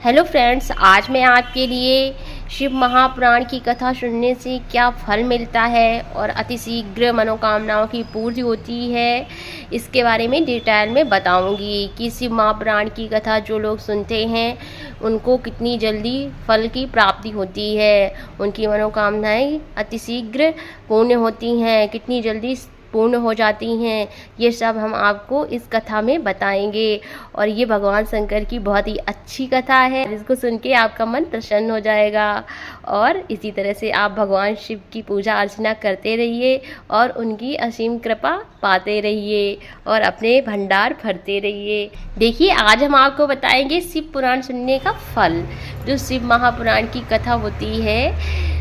Hello friends, आज मैं आपके लिए शिव महापुराण की कथा सुनने से क्या फल मिलता है और अतिशीघ्र मनोकामनाओं की पूर्ति होती है, इसके बारे में डिटेल में बताऊंगी कि शिव महापुराण की कथा जो लोग सुनते हैं उनको कितनी जल्दी फल की प्राप्ति होती है, उनकी मनोकामनाएं अतिशीघ्र पूर्ण होती हैं, कितनी जल्दी पूर्ण हो जाती हैं। ये सब हम आपको इस कथा में बताएंगे और ये भगवान शंकर की बहुत ही अच्छी कथा है, जिसको सुन के आपका मन प्रसन्न हो जाएगा और इसी तरह से आप भगवान शिव की पूजा अर्चना करते रहिए और उनकी असीम कृपा पाते रहिए और अपने भंडार भरते रहिए। देखिए, आज हम आपको बताएंगे शिव पुराण सुनने का फल। जो शिव महापुराण की कथा होती है,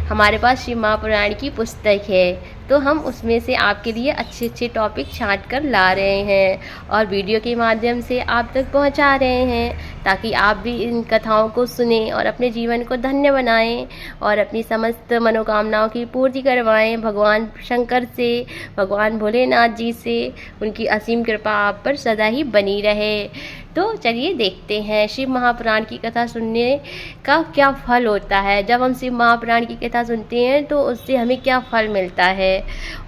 हमारे पास शिव महापुराण की पुस्तक है, तो हम उसमें से आपके लिए अच्छे अच्छे टॉपिक छांट कर ला रहे हैं और वीडियो के माध्यम से आप तक पहुंचा रहे हैं, ताकि आप भी इन कथाओं को सुनें और अपने जीवन को धन्य बनाएं और अपनी समस्त मनोकामनाओं की पूर्ति करवाएं भगवान शंकर से, भगवान भोलेनाथ जी से। उनकी असीम कृपा आप पर सदा ही बनी रहे। तो चलिए देखते हैं शिव महापुराण की कथा सुनने का क्या फल होता है। जब हम शिव महापुराण की कथा सुनते हैं तो उससे हमें क्या फल मिलता है।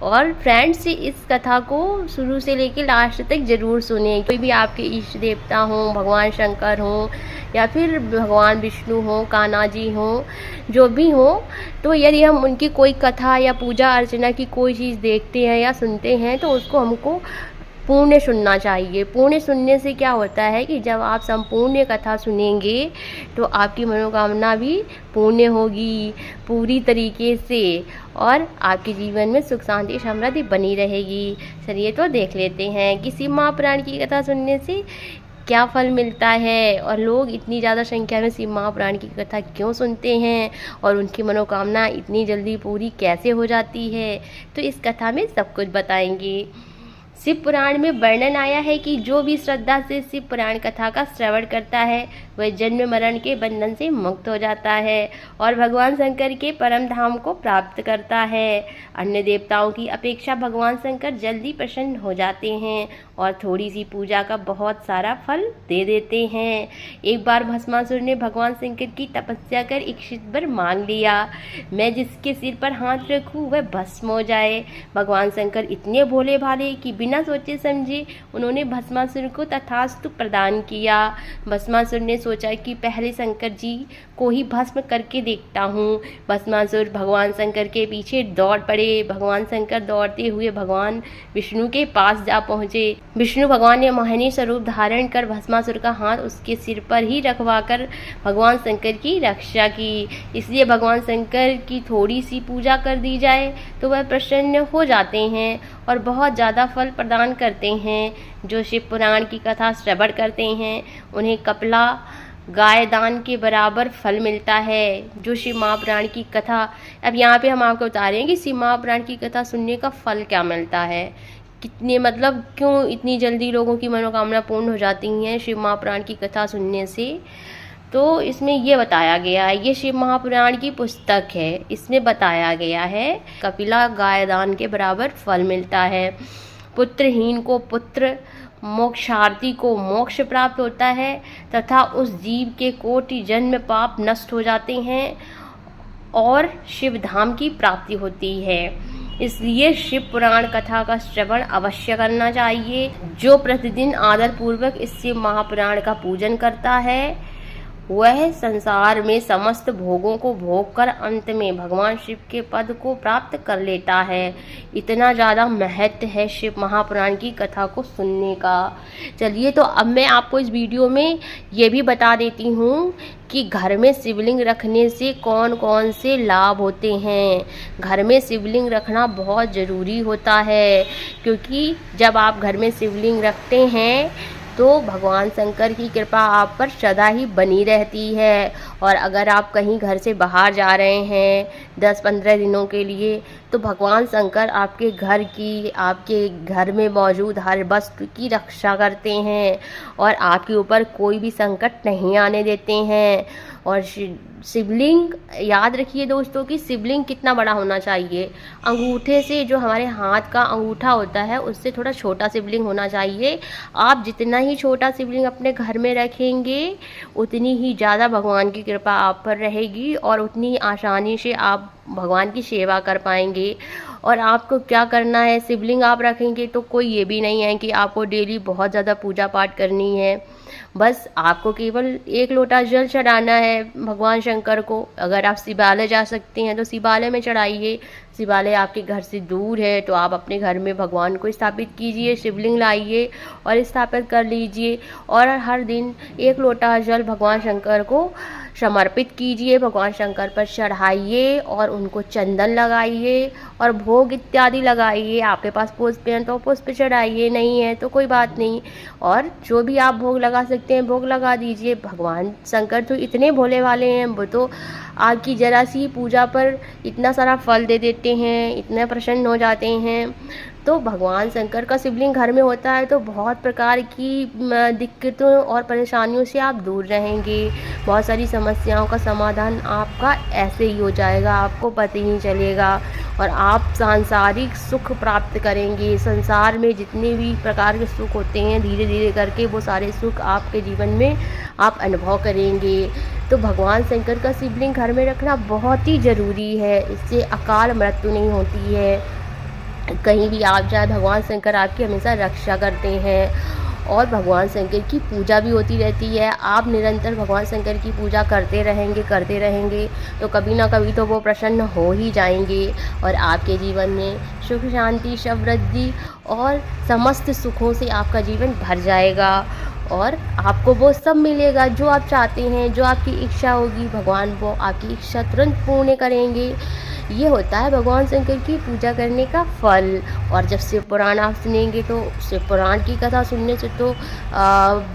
और फ्रेंड्स, इस कथा को शुरू से लेकर लास्ट तक जरूर सुने। कोई भी आपके इष्ट देवता हो, भगवान शंकर हो या फिर भगवान विष्णु हो, कान्हा जी हो, जो भी हो, तो यदि हम उनकी कोई कथा या पूजा अर्चना की कोई चीज़ देखते हैं या सुनते हैं तो उसको हमको पूर्ण सुनना चाहिए। पूर्ण सुनने से क्या होता है कि जब आप संपूर्ण कथा सुनेंगे तो आपकी मनोकामना भी पूर्ण होगी पूरी तरीके से और आपके जीवन में सुख शांति समृद्धि बनी रहेगी। चलिए तो देख लेते हैं कि शिव महापुराण की कथा सुनने से क्या फल मिलता है और लोग इतनी ज़्यादा संख्या में शिव महापुराण की कथा क्यों सुनते हैं और उनकी मनोकामना इतनी जल्दी पूरी कैसे हो जाती है। तो इस कथा में सब कुछ बताएंगे। शिव पुराण में वर्णन आया है कि जो भी श्रद्धा से शिव पुराण कथा का श्रवण करता है वह जन्म मरण के बंधन से मुक्त हो जाता है और भगवान शंकर के परम धाम को प्राप्त करता है। अन्य देवताओं की अपेक्षा भगवान शंकर जल्दी प्रसन्न हो जाते हैं और थोड़ी सी पूजा का बहुत सारा फल दे देते हैं। एक बार भस्मासुर ने भगवान शंकर की तपस्या कर एक वर मांग लिया, मैं जिसके सिर पर हाथ रखूं वह भस्म हो जाए। भगवान शंकर इतने भोले भाले कि बिना सोचे समझे उन्होंने भस्मासुर को तथास्तु प्रदान किया। भस्मासुर ने सोचा कि पहले शंकर जी को ही भस्म करके देखता हूँ। भस्मासुर भगवान शंकर के पीछे दौड़ पड़े। भगवान शंकर दौड़ते हुए भगवान विष्णु के पास जा पहुँचे। विष्णु भगवान ने मोहिनी स्वरूप धारण कर भस्मासुर का हाथ उसके सिर पर ही रखवाकर भगवान शंकर की रक्षा की। इसलिए भगवान शंकर की थोड़ी सी पूजा कर दी जाए तो वह प्रसन्न हो जाते हैं और बहुत ज़्यादा फल प्रदान करते हैं। जो शिव पुराण की कथा श्रवण करते हैं उन्हें कपिला गाय दान के बराबर फल मिलता है। जो शिव महापुराण की कथा, अब यहाँ पे हम आपको बता रहे हैं कि शिव महापुराण की कथा सुनने का फल क्या मिलता है, कितने मतलब क्यों इतनी जल्दी लोगों की मनोकामना पूर्ण हो जाती हैं शिव महापुराण की कथा सुनने से। तो इसमें ये बताया गया है, ये शिव महापुराण की पुस्तक है, इसमें बताया गया है कपिला गाय दान के बराबर फल मिलता है। पुत्रहीन को पुत्र, मोक्षार्थी को मोक्ष प्राप्त होता है तथा उस जीव के कोटि जन्म पाप नष्ट हो जाते हैं और शिव धाम की प्राप्ति होती है। इसलिए शिव पुराण कथा का श्रवण अवश्य करना चाहिए। जो प्रतिदिन आदर पूर्वक इस शिव महापुराण का पूजन करता है वह संसार में समस्त भोगों को भोग कर अंत में भगवान शिव के पद को प्राप्त कर लेता है। इतना ज़्यादा महत्व है शिव महापुराण की कथा को सुनने का। चलिए, तो अब मैं आपको इस वीडियो में ये भी बता देती हूँ कि घर में शिवलिंग रखने से कौन कौन से लाभ होते हैं। घर में शिवलिंग रखना बहुत ज़रूरी होता है, क्योंकि जब आप घर में शिवलिंग रखते हैं तो भगवान शंकर की कृपा आप पर सदा ही बनी रहती है। और अगर आप कहीं घर से बाहर जा रहे हैं 10-15 दिनों के लिए, तो भगवान शंकर आपके घर की, आपके घर में मौजूद हर वस्तु की रक्षा करते हैं और आपके ऊपर कोई भी संकट नहीं आने देते हैं। और शिवलिंग, याद रखिए दोस्तों कि शिवलिंग कितना बड़ा होना चाहिए। अंगूठे से, जो हमारे हाथ का अंगूठा होता है, उससे थोड़ा छोटा शिवलिंग होना चाहिए। आप जितना ही छोटा शिवलिंग अपने घर में रखेंगे उतनी ही ज़्यादा भगवान की कृपा आप पर रहेगी और उतनी ही आसानी से आप भगवान की सेवा कर पाएंगे। और आपको क्या करना है, शिवलिंग आप रखेंगे तो कोई ये भी नहीं है कि आपको डेली बहुत ज़्यादा पूजा पाठ करनी है। बस आपको केवल 1 लोटा जल चढ़ाना है भगवान शंकर को। अगर आप शिवालय जा सकते हैं तो शिवालय में चढ़ाइए। शिवालय आपके घर से दूर है तो आप अपने घर में भगवान को स्थापित कीजिए, शिवलिंग लाइए और स्थापित कर लीजिए। और हर दिन 1 लोटा जल भगवान शंकर को समर्पित कीजिए, भगवान शंकर पर चढ़ाइए और उनको चंदन लगाइए और भोग इत्यादि लगाइए। आपके पास पुष्प हैं तो पुष्प चढ़ाइए, नहीं है तो कोई बात नहीं। और जो भी आप भोग लगा सकते हैं भोग लगा दीजिए। भगवान शंकर तो इतने भोले वाले हैं, वो तो आपकी जरा सी पूजा पर इतना सारा फल दे देते हैं, इतने प्रसन्न हो जाते हैं। तो भगवान शंकर का शिवलिंग घर में होता है तो बहुत प्रकार की दिक्कतों और परेशानियों से आप दूर रहेंगे। बहुत सारी समस्याओं का समाधान आपका ऐसे ही हो जाएगा, आपको पता ही नहीं चलेगा और आप सांसारिक सुख प्राप्त करेंगे। संसार में जितने भी प्रकार के सुख होते हैं, धीरे धीरे करके वो सारे सुख आपके जीवन में आप अनुभव करेंगे। तो भगवान शंकर का शिवलिंग घर में रखना बहुत ही ज़रूरी है। इससे अकाल मृत्यु नहीं होती है। कहीं भी आप जाए, भगवान शंकर आपकी हमेशा रक्षा करते हैं और भगवान शंकर की पूजा भी होती रहती है। आप निरंतर भगवान शंकर की पूजा करते रहेंगे तो कभी ना कभी तो वो प्रसन्न हो ही जाएंगे और आपके जीवन में सुख शांति समृद्धि और समस्त सुखों से आपका जीवन भर जाएगा और आपको वो सब मिलेगा जो आप चाहते हैं। जो आपकी इच्छा होगी भगवान वो आपकी इच्छा तुरंत पूर्ण करेंगे। ये होता है भगवान शंकर की पूजा करने का फल। और जब शिव पुराण आप सुनेंगे तो शिव पुराण की कथा सुनने से तो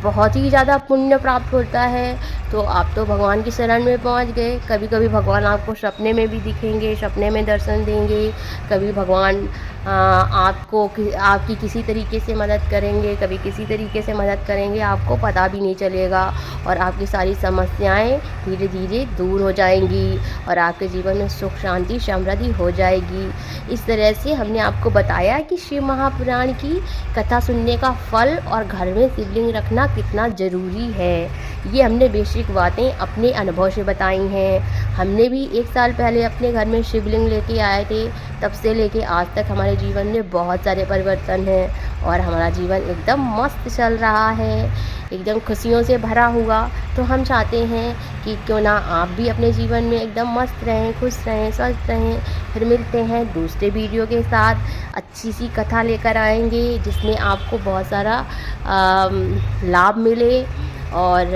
बहुत ही ज़्यादा पुण्य प्राप्त होता है। तो आप तो भगवान की शरण में पहुंच गए। कभी कभी भगवान आपको सपने में भी दिखेंगे, सपने में दर्शन देंगे। कभी भगवान आपकी किसी तरीके से मदद करेंगे, कभी किसी तरीके से मदद करेंगे, आपको पता भी नहीं चलेगा और आपकी सारी समस्याएं धीरे धीरे दूर हो जाएंगी और आपके जीवन में सुख शांति समृद्धि हो जाएगी। इस तरह से हमने आपको बताया कि शिव महापुराण की कथा सुनने का फल और घर में शिवलिंग रखना कितना ज़रूरी है। ये हमने बेसिक बातें अपने अनुभव से बताई हैं। हमने भी 1 साल पहले अपने घर में शिवलिंग लेके आए थे, तब से लेके आज तक हमारे जीवन में बहुत सारे परिवर्तन हैं और हमारा जीवन एकदम मस्त चल रहा है, एकदम खुशियों से भरा हुआ। तो हम चाहते हैं कि क्यों ना आप भी अपने जीवन में एकदम मस्त रहें, खुश रहें, स्वस्थ रहें। फिर मिलते हैं दूसरे वीडियो के साथ। अच्छी सी कथा लेकर आएंगे जिसमें आपको बहुत सारा लाभ मिले और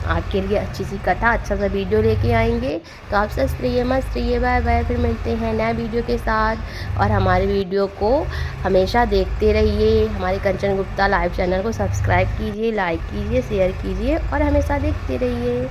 आपके लिए अच्छी सी कथा, अच्छा सा वीडियो लेके आएंगे। तो आप स्वस्थ रहिए, मस्त रहिए। Bye bye. फिर मिलते हैं नए वीडियो के साथ और हमारे वीडियो को हमेशा देखते रहिए। हमारे कंचन गुप्ता लाइव चैनल को सब्सक्राइब कीजिए, लाइक कीजिए, शेयर कीजिए और हमेशा देखते रहिए।